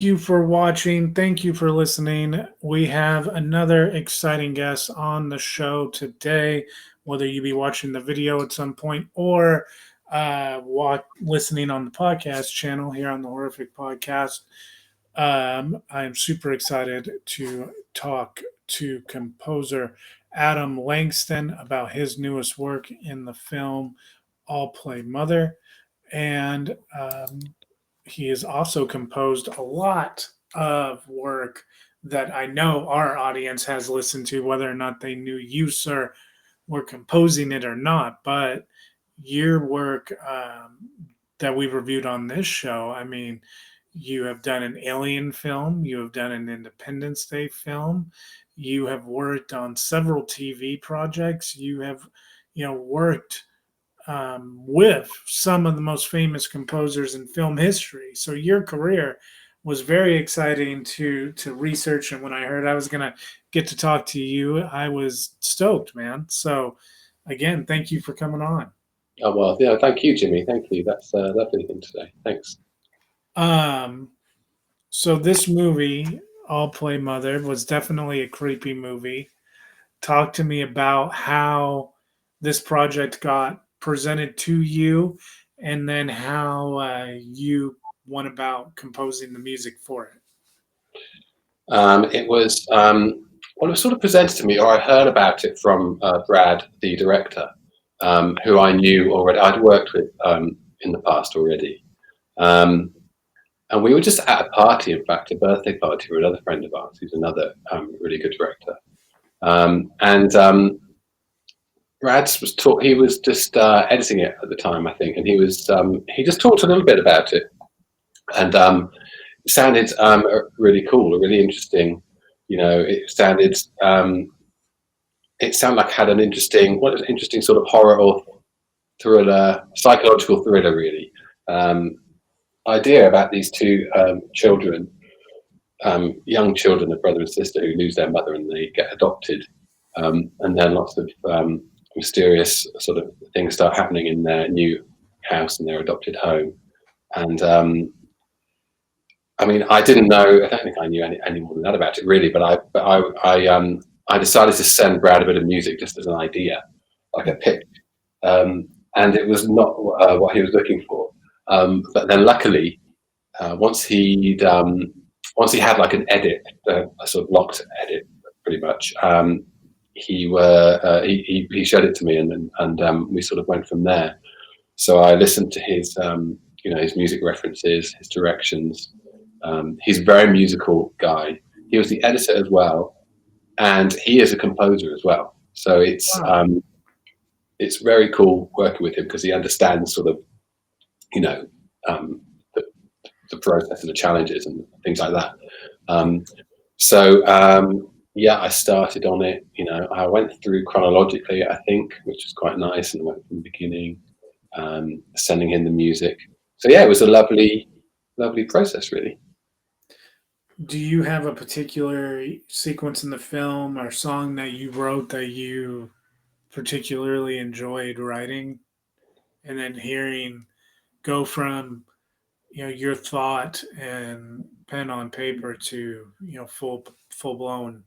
you for watching. Thank you for listening. We have another exciting guest on the show today. Whether you be watching the video at some point or listening on the podcast channel here on the Horrific Podcast, I am super excited to talk to composer Adam Langston about his newest work in the film All Play Mother. And he has also composed a lot of work that I know our audience has listened to, whether or not they knew you, sir, were composing it or not. But your work that we reviewed on this show, I mean, you have done an Alien film, you have done an Independence Day film, you have worked on several TV projects, you have, worked with some of the most famous composers in film history. So your career was very exciting to research, and when I heard I was gonna get to talk to you, I was stoked, man. So again, thank you for coming on. Oh well, yeah. Thank you, Jimmy. Thank you. That's lovely thing today. Thanks. Um, so this movie, All Play Mother, was definitely a creepy movie. Talk to me about how this project got presented to you and then how you went about composing the music for it. It was well, it was sort of presented to me, or I heard about it from Brad, the director, who I knew already. I'd worked with in the past already, um, and we were just at a party. In fact, a birthday party for another friend of ours, who's another really good director. And Brad was he was just editing it at the time, I think, and he just talked a little bit about it, and it sounded really cool, really interesting. You know, it sounded like it had an interesting sort of horror or thriller, psychological thriller, really. Idea about these two children, young children, a brother and sister who lose their mother and they get adopted, and then lots of mysterious sort of things start happening in their new house and their adopted home. And I mean, I didn't know. I don't think I knew any more than that about it, really. I decided to send Brad a bit of music just as an idea, like a pitch, and it was not what he was looking for. But then, luckily, once once he had like an edit, a sort of locked edit, pretty much, he showed it to me, and we sort of went from there. So I listened to his his music references, his directions. He's a very musical guy. He was the editor as well, and he is a composer as well. So Wow. it's very cool working with him because he understands sort of you know um, the, the process and the challenges and things like that. Um, yeah, I started on it. You know, I went through chronologically, I think, which was quite nice, and went from the beginning, sending in the music. So yeah, it was a lovely process, really. Do you have a particular sequence in the film or song that you wrote that you particularly enjoyed writing and then hearing go from your thought and pen on paper to full blown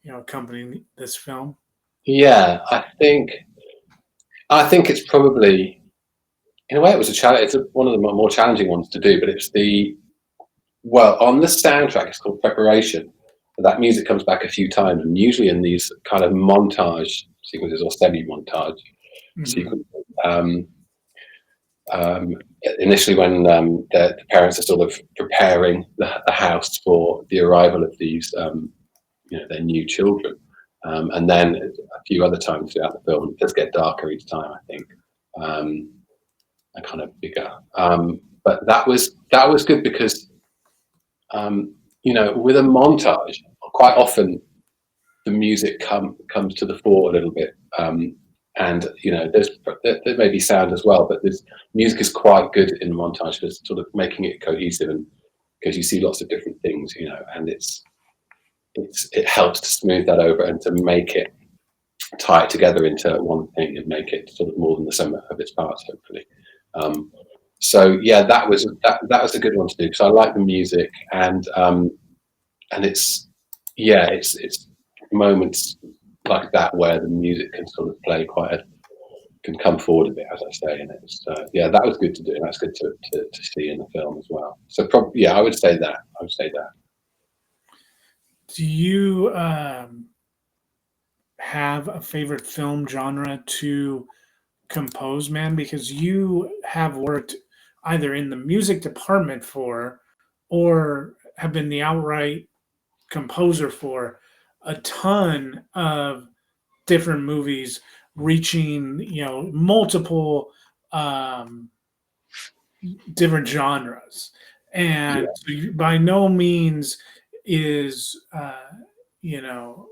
accompanying this film? Yeah, I think it's probably in a way it was a challenge. It's one of the more challenging ones to do, but it's on the soundtrack. It's called Preparation. That music comes back a few times, and usually in these kind of montage sequences or semi-montage Hmm. sequences. Um, Initially, when the parents are sort of preparing the house for the arrival of these, their new children, and then a few other times throughout the film, it does get darker each time, I think, and kind of bigger. But that was good because with a montage, quite often the music comes to the fore a little bit. And there may be sound as well, but this music is quite good in montage for sort of making it cohesive, and because you see lots of different things, and it helps to smooth that over and to make it tie it together into one thing and make it sort of more than the sum of its parts, hopefully. Um, So yeah, that was a good one to do because I like the music, and it's moments like that where the music can sort of play can come forward a bit, as I say, and it's yeah, that was good to do, and that's good to see in the film as well. So probably yeah, I would say that. I would say that. Do you have a favorite film genre to compose, man? Because you have worked either in the music department for, or have been the outright composer for a ton of different movies, reaching multiple um, different genres, and Yeah. so by no means is you know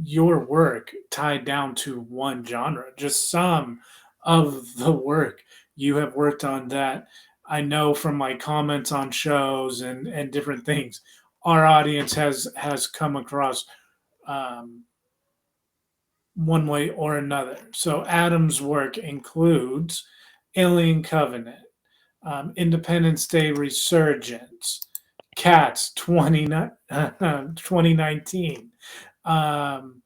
your work tied down to one genre. Just some of the work you have worked on that I know from my comments on shows and different things, our audience has come across um, one way or another. So Adam's work includes Alien Covenant, Independence Day Resurgence, Cats 2019. Um,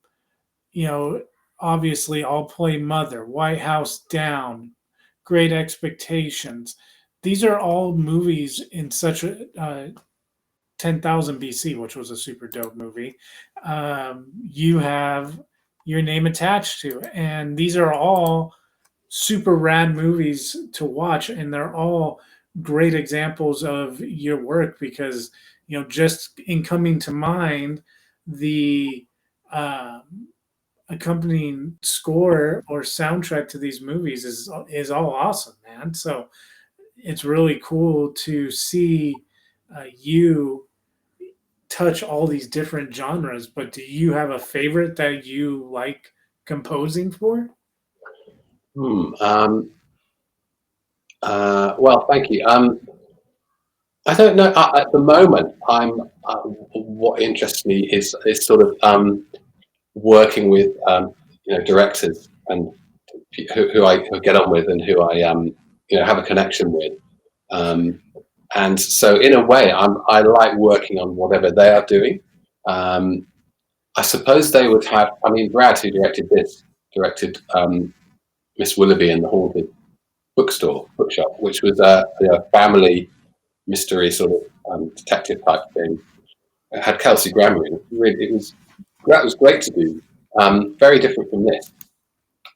Obviously, I'll Play Mother, White House Down, Great Expectations. These are all movies in such a 10,000 BC, which was a super dope movie. You have your name attached to, and these are all super rad movies to watch, and they're all great examples of your work because just in coming to mind, the um, accompanying score or soundtrack to these movies is all awesome, man. So it's really cool to see you touch all these different genres. But do you have a favorite that you like composing for? Hmm. Well, thank you. I don't know. At the moment, what interests me is sort of working with directors and who I get on with and who I have a connection with. Um, and so, in a way, I like working on whatever they are doing. Um, I suppose they would have. I mean, Brad, who directed this, directed Miss Willoughby and the Haunted Bookshop, which was a family mystery sort of detective type thing. It had Kelsey Grammer in it. Really, that was great to do. Very different from this,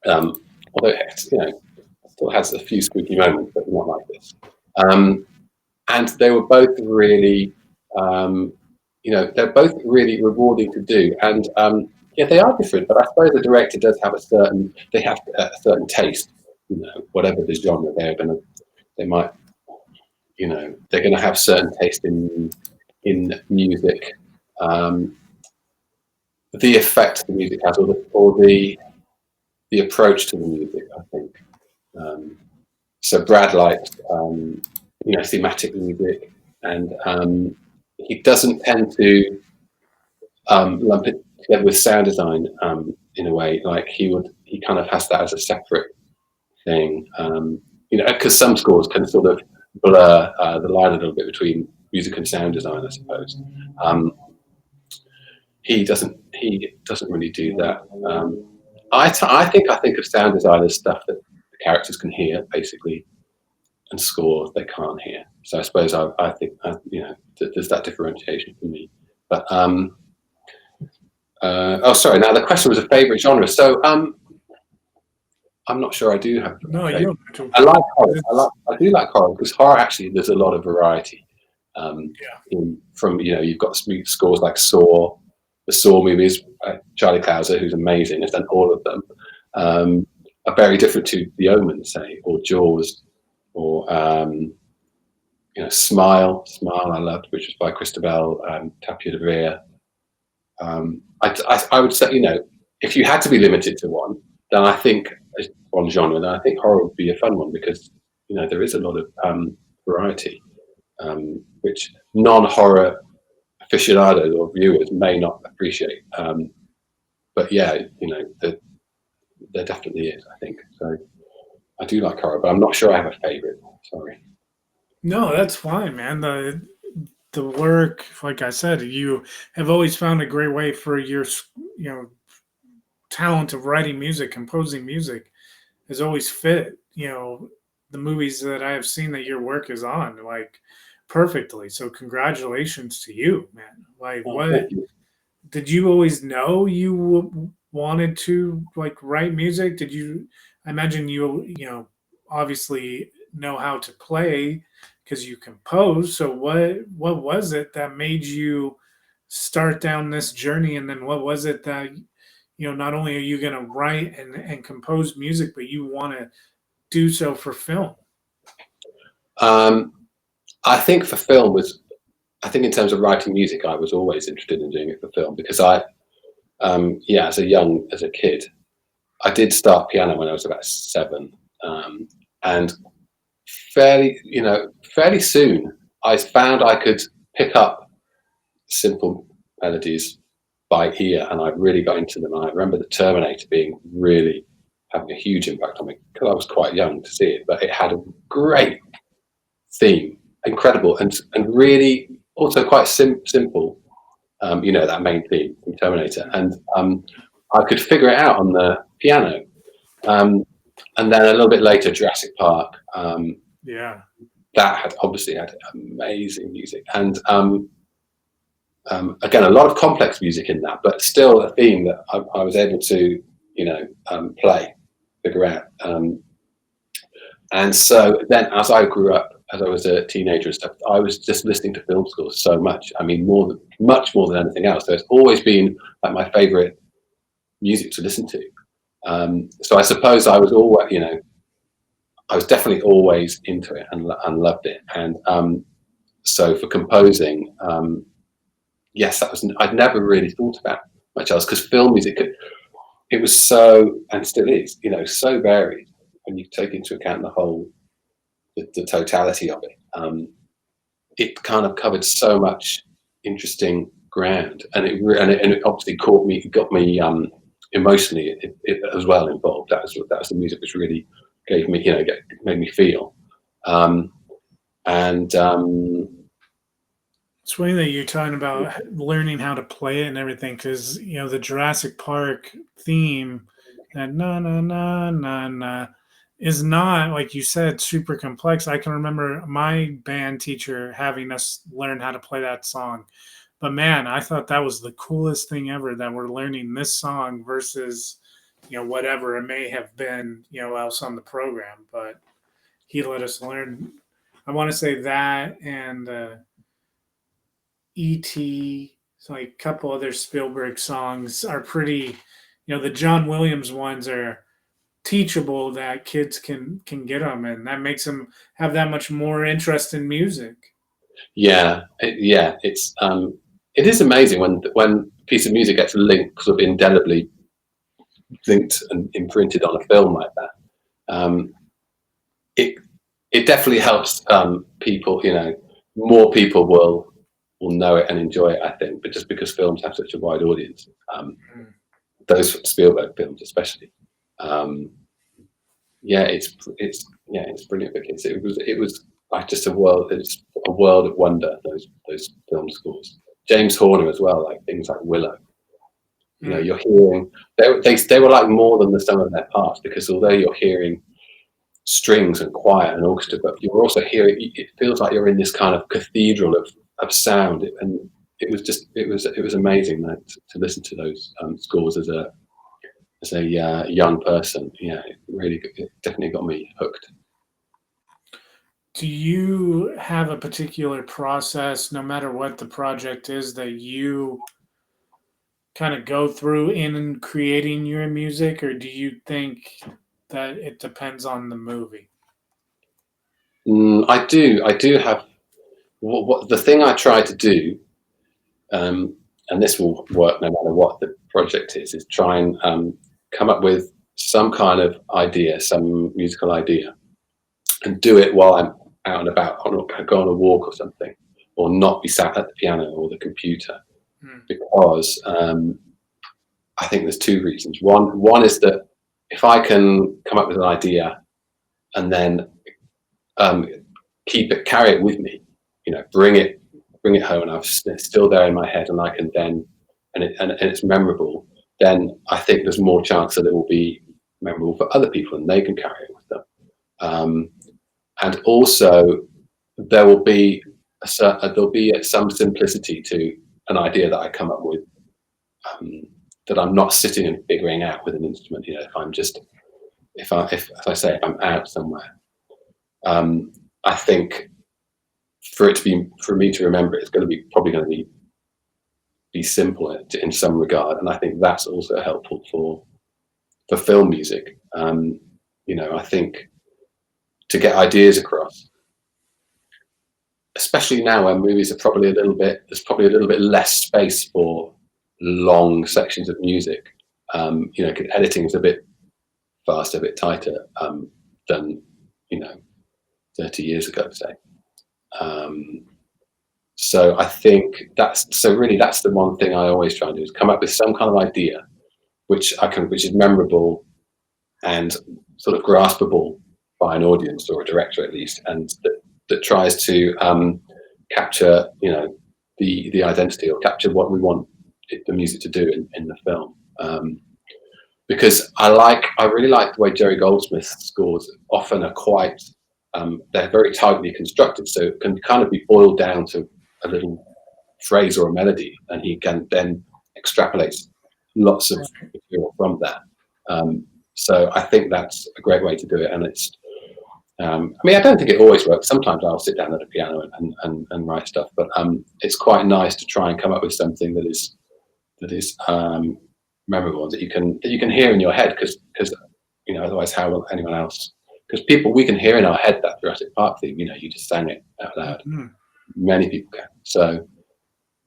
although it still has a few spooky moments, but not like this. And they were both really, they're both really rewarding to do. And yeah, they are different, but I suppose the director does have they have a certain taste. Whatever the genre they might, they're going to have certain taste in music, um, the effect the music has, or the approach to the music. I think so. Brad likes thematic music, and he doesn't tend to lump it together with sound design in a way. Like he kind of has that as a separate thing. Because some scores can sort of blur the line a little bit between music and sound design, I suppose. He doesn't. He doesn't really do that. I think of sound design as stuff that the characters can hear, basically, and scores they can't hear. So I suppose I think there's that differentiation for me. But sorry. Now the question was a favorite genre. So I'm not sure I do have a No, you favorite. don't have to I like horror. apologize. I do like horror because horror actually there's a lot of variety. Yeah. From you've got scores like Saw, the Saw movies. Charlie Clouser, who's amazing, has done all of them. Are very different to The Omen, say, or Jaws, or Smile. Smile, I loved, which was by Christabel Tapia de Vere. I would say, if you had to be limited to one, then I think one genre, then I think horror would be a fun one because there is a lot of variety, which non-horror aficionados or viewers may not appreciate. But yeah, there definitely is, I think. So I do like horror, but I'm not sure I have a favorite. Sorry. No, that's fine, man. The work, like I said, you have always found a great way for your talent of writing music, composing music has always fit, the movies that I have seen that your work is on, like perfectly. So congratulations to you, man. Like, Oh, thank what you. did you always know you wanted to like write music? Did you? I imagine obviously know how to play because you compose. So what was it that made you start down this journey? And then what was it that not only are you going to write and compose music, but you want to do so for film? Um, I think for film was, I think in terms of writing music, I was always interested in doing it for film because yeah, as a kid, I did start piano when I was about 7, and fairly soon, I found I could pick up simple melodies by ear, and I really got into them. And I remember the Terminator being really having a huge impact on me because I was quite young to see it, but it had a great theme, incredible, and really also quite simple. That main theme from Terminator, and I could figure it out on the piano. Um, and then a little bit later, Jurassic Park. Yeah. That had obviously had amazing music, and again, a lot of complex music in that, but still a theme that I was able to, play, figure out. And so then, as I grew up, as I was a teenager and stuff, I was just listening to film scores so much. I mean, much more than anything else. So it's always been like my favorite music to listen to. So I suppose I was always, I was definitely always into it and loved it. And so for composing, yes, I'd never really thought about much else because film music, it was so, and still is, so varied when you take into account the totality of it. It kind of covered so much interesting ground, and it obviously got me emotionally as well involved. That was the music which really gave me, made me feel. Um, and It's funny that you're talking about learning how to play it and everything, because the Jurassic Park theme, that na na na na na, is not, like you said, super complex. I can remember my band teacher having us learn how to play that song, but man, I thought that was the coolest thing ever, that we're learning this song versus whatever it may have been else on the program. But he let us learn. I want to say that, and E.T., so like a couple other Spielberg songs are pretty, the John Williams ones are teachable, that kids can get them, and that makes them have that much more interest in music. it is amazing when a piece of music gets linked, sort of indelibly linked and imprinted on a film like that. It it definitely helps people. More people will know it and enjoy it, I think. But just because films have such a wide audience, Mm. those Spielberg films especially, um, it's brilliant for kids. It was like just a world. It's a world of wonder. Those film scores. James Horner as well, like things like Willow. Mm. You're hearing they were like more than the sum of their parts, because although you're hearing strings and choir and orchestra, but you're also hearing, it feels like you're in this kind of cathedral of sound. And it was amazing to listen to those scores as a young person. It definitely got me hooked. Do you have a particular process, no matter what the project is, that you kind of go through in creating your music, or do you think that it depends on the movie? I do have what the thing I try to do, um, and this will work no matter what the project is try and come up with some kind of idea, some musical idea, and do it while I'm out and about, go on a walk or something, or not be sat at the piano or the computer, Mm. because I think there's two reasons. One is that if I can come up with an idea and then carry it with me, bring it home, and it's still there in my head, and I can then, and it's memorable. Then I think there's more chance that it will be memorable for other people, and they can carry it with them. And also, there'll be some simplicity to an idea that I come up with, that I'm not sitting and figuring out with an instrument. If I'm out somewhere, I think for me to remember it, it's probably going to be simple in some regard, and I think that's also helpful for film music. I think to get ideas across, especially now when movies are there's probably a little bit less space for long sections of music. Editing is a bit faster, a bit tighter than 30 years ago, say. So I think that's the one thing I always try and do, is come up with some kind of idea which is memorable and sort of graspable by an audience, or a director at least, and that tries to capture the identity, or capture what we want the music to do in the film. Because I really like the way Jerry Goldsmith's scores often are quite, they're very tightly constructed, so it can kind of be boiled down to a little phrase or a melody, and he can then extrapolate lots of material from that. So I think that's a great way to do it, and it's. I don't think it always works. Sometimes I'll sit down at a piano and write stuff, but it's quite nice to try and come up with something that is memorable, that you can hear in your head, because otherwise how will anyone else? Because we can hear in our head that Jurassic Park theme. You just sang it out loud. Mm-hmm. Many people can. So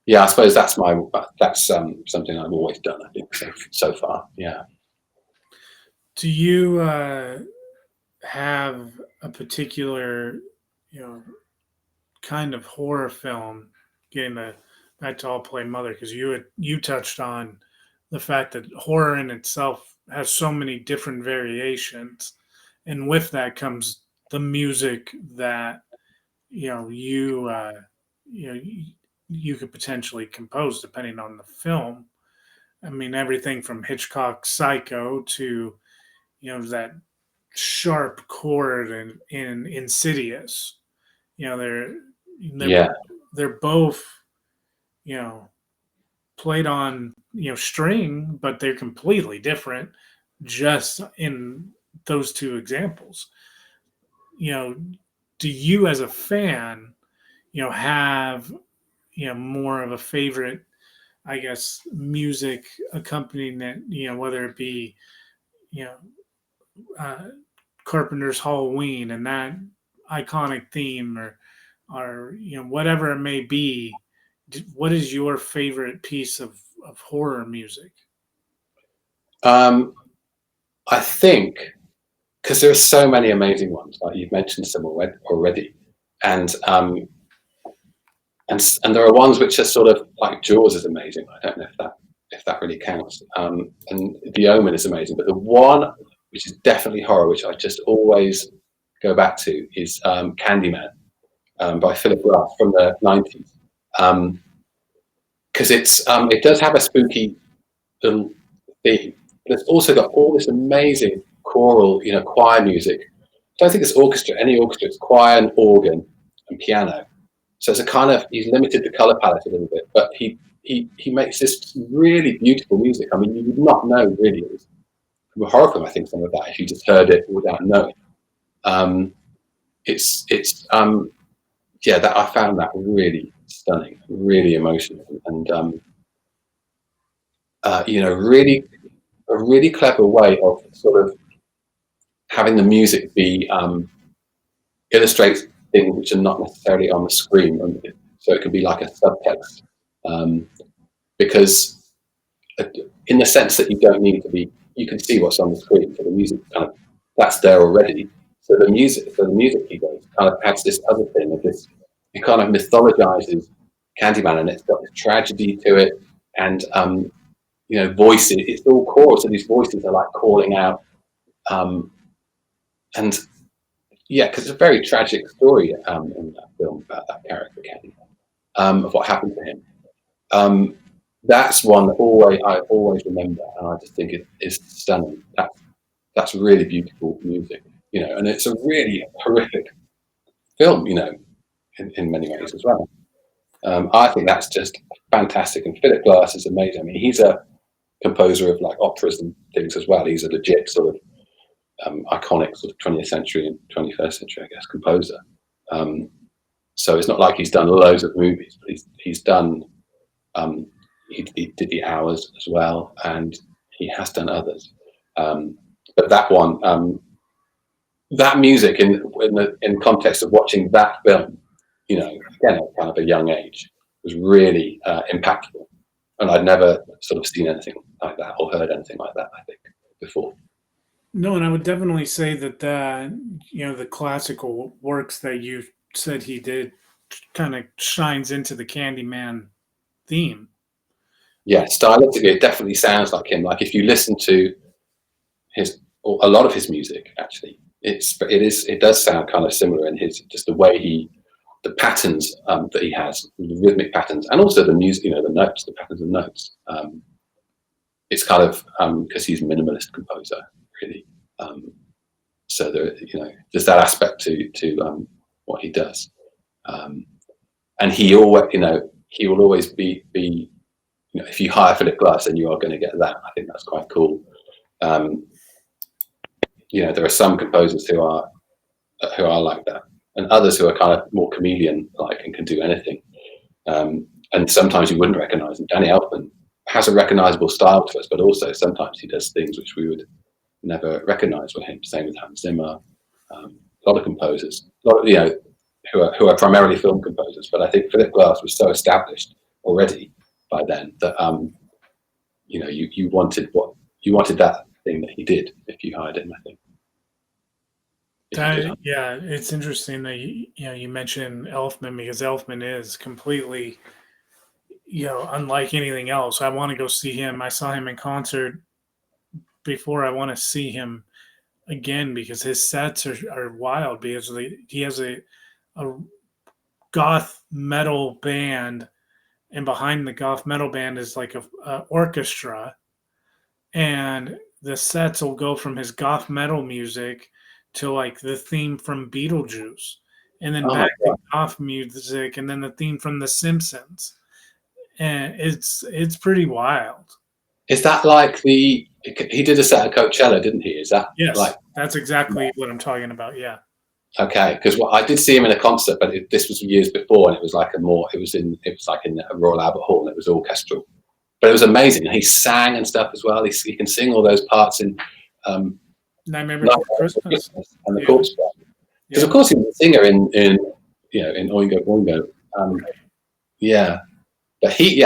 yeah, I suppose that's something I've always done, I think, so far. Yeah. Do you have a particular kind of horror film, getting back to All Play Mother, because you touched on the fact that horror in itself has so many different variations, and with that comes the music that you could potentially compose depending on the film. I mean, everything from Hitchcock's Psycho to that sharp chord in Insidious. They're both played on string, but they're completely different just in those two examples. Do you as a fan have more of a favorite, I guess, music accompaniment, whether it be Carpenter's Halloween and that iconic theme, or whatever it may be? What is your favorite piece of horror music? I think, because there are so many amazing ones, like you've mentioned some already, and there are ones which are sort of like Jaws is amazing. I don't know if that really counts. And The Omen is amazing, but the one which is definitely horror, which I just always go back to, is Candyman by Philip Glass from the 90s. Because it does have a spooky little theme, but it's also got all this amazing choral, choir music. I don't think it's any orchestra. It's choir and organ and piano. So it's he's limited the color palette a little bit, but he makes this really beautiful music. I mean, you would not know really it was from a horror film, I think, some of that, if you just heard it without knowing. That I found that really stunning, really emotional, and really a really clever way of sort of having the music be illustrate things which are not necessarily on the screen, so it can be like a subtext, because in the sense that you don't need to be, you can see what's on the screen, so the music that's there already. So the music he does kind of adds this other thing of this. It kind of mythologizes Candyman, and it's got this tragedy to it, and voices. It's all chorus, so these voices are like calling out, and yeah, because it's a very tragic story in that film about that character Kenny, of what happened to him. That's one that I always remember, and I just think it is stunning. That's really beautiful music, and it's a really horrific film, in many ways as well. I think that's just fantastic, and Philip Glass is amazing. I mean, he's a composer of like operas and things as well. He's a legit sort of iconic sort of 20th century and 21st century, I guess, composer. So it's not like he's done loads of movies, but he's done. He did The Hours as well, and he has done others. But that one, that music in context of watching that film, again at kind of a young age, was really impactful. And I'd never sort of seen anything like that or heard anything like that, I think, before. No, and I would definitely say that the classical works that you said he did kind of shines into the Candyman theme. Yeah, stylistically, it definitely sounds like him. Like if you listen to a lot of his music, actually, it does sound kind of similar in just the way the patterns that he has, the rhythmic patterns, and also the music, the notes, the patterns of notes. It's kind of because he's a minimalist composer, really. So there's that aspect to what he does, and he will always be. If you hire Philip Glass, then you are going to get that. I think that's quite cool. There are some composers who are like that, and others who are kind of more chameleon-like and can do anything. And sometimes you wouldn't recognise him. Danny Elfman has a recognisable style to us, but also sometimes he does things which we would never recognise with him. Same with Hans Zimmer. A lot of composers, who are primarily film composers. But I think Philip Glass was so established already by then that you wanted that thing that he did if you hired him, I think. Yeah, it's interesting that you mentioned Elfman, because Elfman is completely unlike anything else. I want to go see him. I saw him in concert before. I want to see him again because his sets are wild, because he has a goth metal band, and behind the goth metal band is like a orchestra, and the sets will go from his goth metal music to like the theme from Beetlejuice, and then back to goth music, and then the theme from The Simpsons, and it's pretty wild. Is that like he did a set at Coachella, didn't he? Is that yes? That's exactly what I'm talking about. Yeah. Okay, because I did see him in a concert, but this was years before, and it was like in a Royal Albert Hall, and it was orchestral, but it was amazing. And he sang and stuff as well. He can sing all those parts in Nightmare Before Christmas and the Corpse Bride. Because of course he was a singer in Oingo Boingo. But he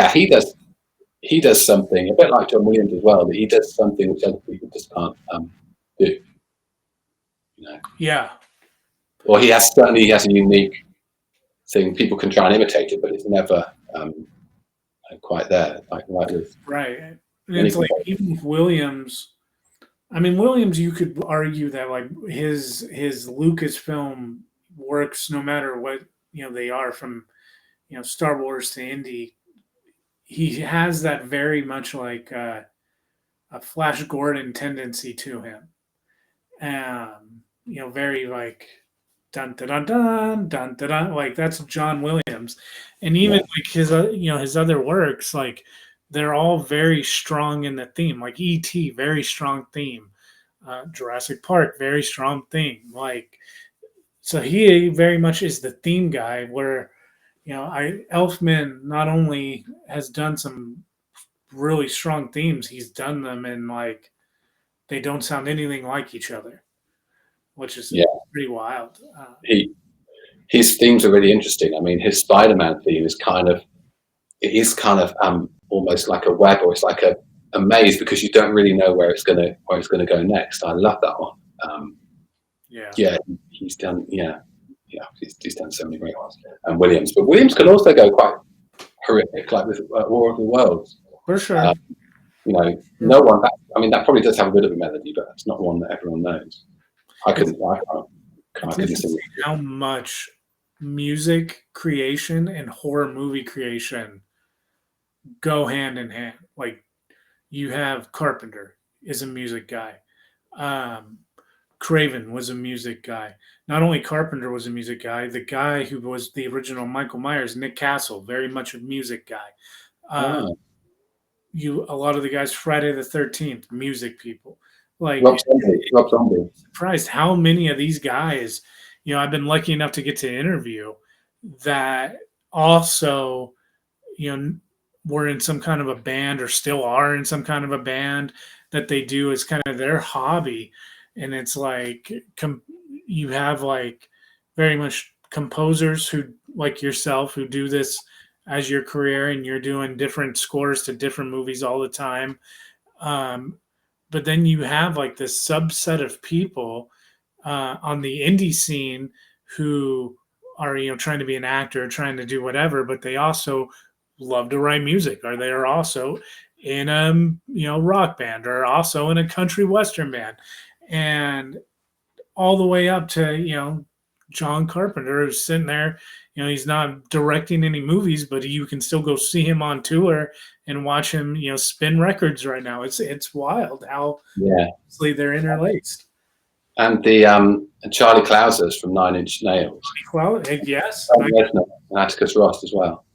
does something a bit like John Williams as well. But he does something which other people just can't do. Yeah. Or he has a unique thing. People can try and imitate it, but it's never quite there. Like with right. And it's like even with Williams. I mean, Williams, you could argue that like his Lucasfilm works, no matter what they are, from Star Wars to Indy. He has that very much like a Flash Gordon tendency to him. Very like dun dun dun dun dun dun, dun, like that's John Williams, and even like his his other works, like they're all very strong in the theme. Like E.T., very strong theme. Jurassic Park, very strong theme. Like, so he very much is the theme guy. Where Elfman not only has done some really strong themes, he's done them in like they don't sound anything like each other, which is pretty wild. His themes are really interesting. I mean, his Spider-Man theme is kind of almost like a web, or it's like a maze, because you don't really know where it's gonna go next. I love that one. He's done he's done so many great ones. And Williams can also go quite horrific, like with War of the Worlds. For sure. No one. That probably does have a bit of a melody, but it's not one that everyone knows. I can't. It's interesting how much music creation and horror movie creation go hand in hand. Like you have Carpenter is a music guy. Um, Craven was a music guy. Not only Carpenter was a music guy, the guy who was the original Michael Myers, Nick Castle, very much a music guy. Uh, Oh, a lot of the guys Friday the 13th, music people. Like Rob Zombie. Rob Zombie. surprised how many of these guys, I've been lucky enough to get to interview that also, you know, were in some kind of a band or still are in some kind of a band that they do as kind of their hobby. And it's like, you have like very much composers who, like yourself, who do this as your career and you're doing different scores to different movies all the time. Um, but then you have like this subset of people on the indie scene who are trying to be an actor, trying to do whatever, but they also love to write music, or they are also in a rock band, or also in a country western band, and all the way up to John Carpenter, who's sitting there. He's not directing any movies, but you can still go see him on tour and watch him, spin records right now. It's wild how they're interlaced. And the Charlie Clousers from Nine Inch Nails. Well, yes. And Atticus Ross as well.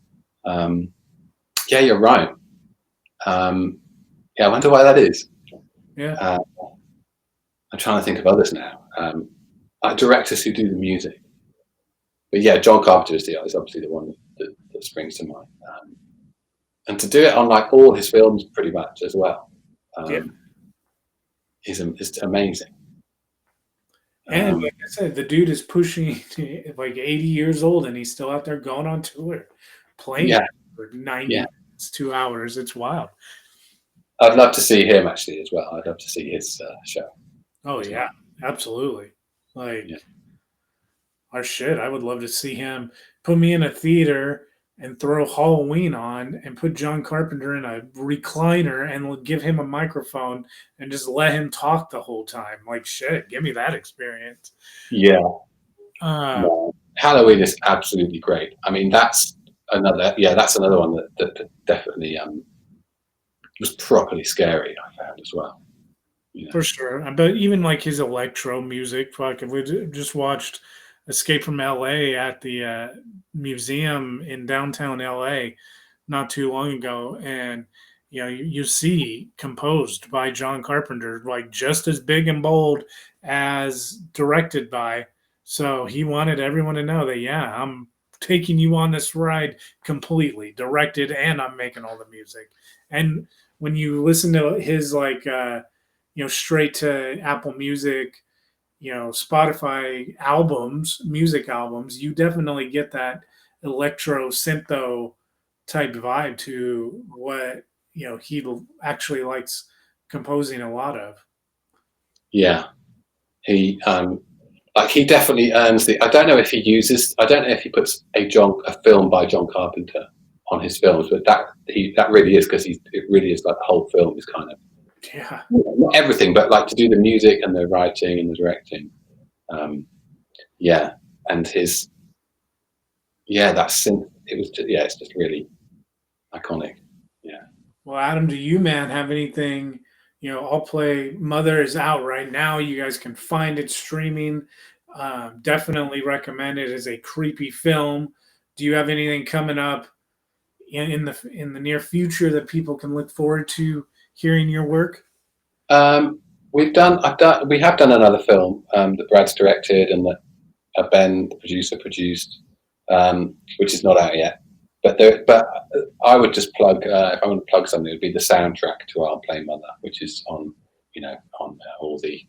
Yeah, you're right. Yeah, I wonder why that is. Yeah. I'm trying to think of others now. Directors who do the music. But yeah, John Carpenter is obviously the one that springs to mind. And to do it on like all his films pretty much as well is amazing. And like I said, the dude is pushing like 80 years old and he's still out there going on tour, playing for 90 minutes, 2 hours. It's wild. I'd love to see him actually as well. I'd love to see his show. Oh, yeah, absolutely. Like, our shit, I would love to see him put me in a theater and throw Halloween on and put John Carpenter in a recliner and give him a microphone and just let him talk the whole time. Like, shit, give me that experience. Yeah. Halloween is absolutely great. I mean, that's another one that definitely was properly scary, I found as well. For sure. But even like his electro music, we just watched Escape from LA at the museum in downtown LA not too long ago, and you see composed by John Carpenter, like just as big and bold as directed by. So he wanted everyone to know that I'm taking you on this ride completely directed, and I'm making all the music. And when you listen to his like straight to Apple Music, Spotify music albums, you definitely get that electro syntho type vibe to what he actually likes composing a lot of. Yeah, he definitely earns the. I don't know if he puts a film by John Carpenter on his films, but that really is because it really is like the whole film is kind of. Yeah, not everything, but like to do the music and the writing and the directing. And his that synth, it's just really iconic. Yeah. Well, Adam, do you, man, have anything? I'll play Mother is out right now. You guys can find it streaming. Definitely recommend it as a creepy film. Do you have anything coming up in the near future that people can look forward to hearing your work? We have done another film that Brad's directed and that Ben, the producer, produced, which is not out yet. But I would just plug if I want to plug something, it would be the soundtrack to I'll Play Mother, which is on all the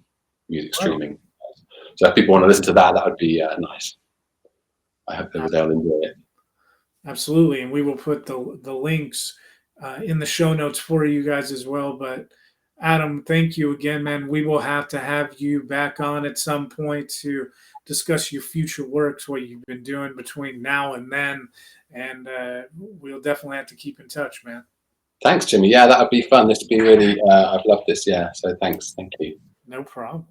music streaming. So if people want to listen to that, that would be nice. I hope they'll enjoy it. Absolutely, and we will put the links in the show notes for you guys as well. But Adam, thank you again, man. We will have to have you back on at some point to discuss your future works, what you've been doing between now and then, and we'll definitely have to keep in touch, man. Thanks, Jimmy. Yeah, that would be fun. This has been really, I've loved this. Yeah, so thanks. Thank you. No problem.